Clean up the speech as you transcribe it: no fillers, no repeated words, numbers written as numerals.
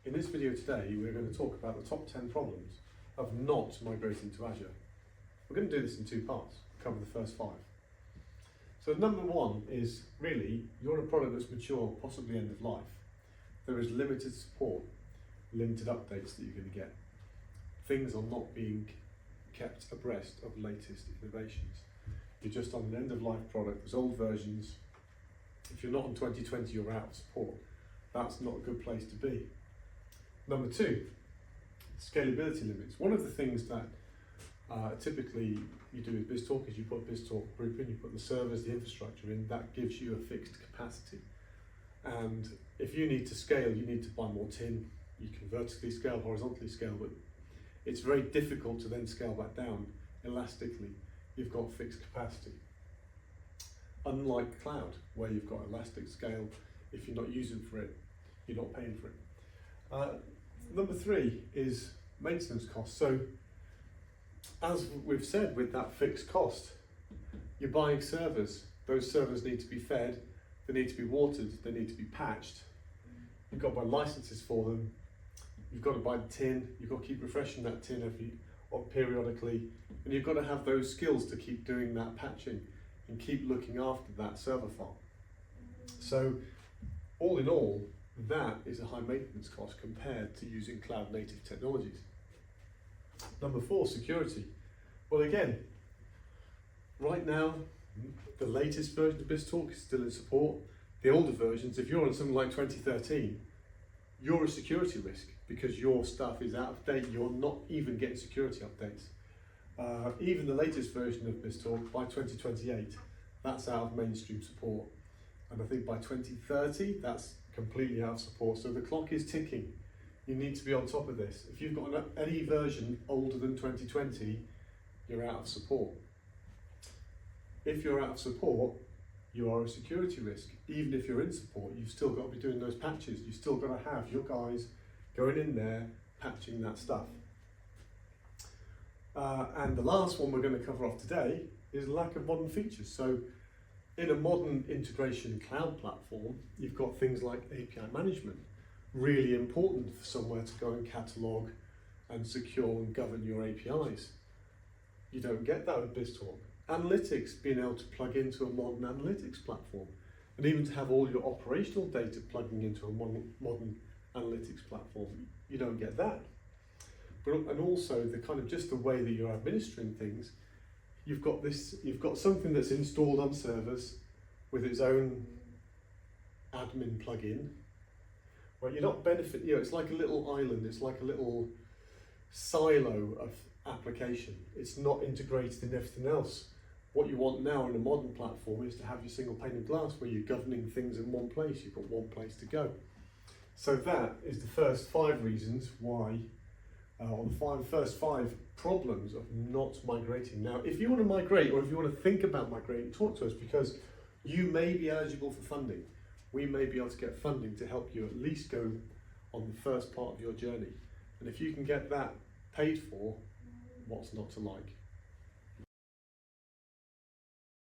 In this video today, we're going to talk about the top 10 problems of not migrating to Azure. We're going to do this in two parts, cover the first 5. So number 1 is really, you're a product that's mature, possibly end of life. There is limited support, limited updates that you're going to get. Things are not being kept abreast of latest innovations. You're just on an end of life product, there's old versions. If you're not on 2020, you're out of support. That's not a good place to be. Number 2, scalability limits. One of the things that typically you do with BizTalk is you put BizTalk group in, you put the servers, the infrastructure in, that gives you a fixed capacity. And if you need to scale, you need to buy more tin. You can vertically scale, horizontally scale, but it's very difficult to then scale back down elastically. You've got fixed capacity. Unlike cloud, where you've got elastic scale, if you're not using for it, you're not paying for it. Number 3 is maintenance costs. So, as we've said, with that fixed cost, you're buying servers. Those servers need to be fed, they need to be watered, they need to be patched. You've got to buy licenses for them. You've got to buy the tin. You've got to keep refreshing that tin periodically, and you've got to have those skills to keep doing that patching and keep looking after that server farm. So, all in all, that is a high maintenance cost compared to using cloud native technologies. Number 4, security. Well, again, right now, the latest version of BizTalk is still in support. The older versions, if you're on something like 2013, you're a security risk because your stuff is out of date. You're not even getting security updates. Even the latest version of BizTalk, by 2028, that's out of mainstream support. And I think by 2030, that's completely out of support. So the clock is ticking. You need to be on top of this. If you've got any version older than 2020, you're out of support. If you're out of support, you are a security risk. Even if you're in support, you've still got to be doing those patches. You've still got to have your guys going in there, patching that stuff. And the last one we're going to cover off today is lack of modern features. So in a modern integration cloud platform, you've got things like API management, really important for somewhere to go and catalog and secure and govern your APIs. You don't get that with BizTalk. Analytics, being able to plug into a modern analytics platform, and even to have all your operational data plugging into a modern analytics platform, you don't get that. And also the kind of just the way that you're administering things, you've got something that's installed on servers with its own admin plugin, where you're not it's like a little island, it's like a little silo of application. It's not integrated in everything else. What you want now in a modern platform is to have your single pane of glass where you're governing things in one place, you've got one place to go. So that is the first 5 reasons why, or the first 5 problems of not migrating. Now, if you want to migrate, or if you want to think about migrating, talk to us, because you may be eligible for funding. We may be able to get funding to help you at least go on the first part of your journey. And if you can get that paid for, what's not to like?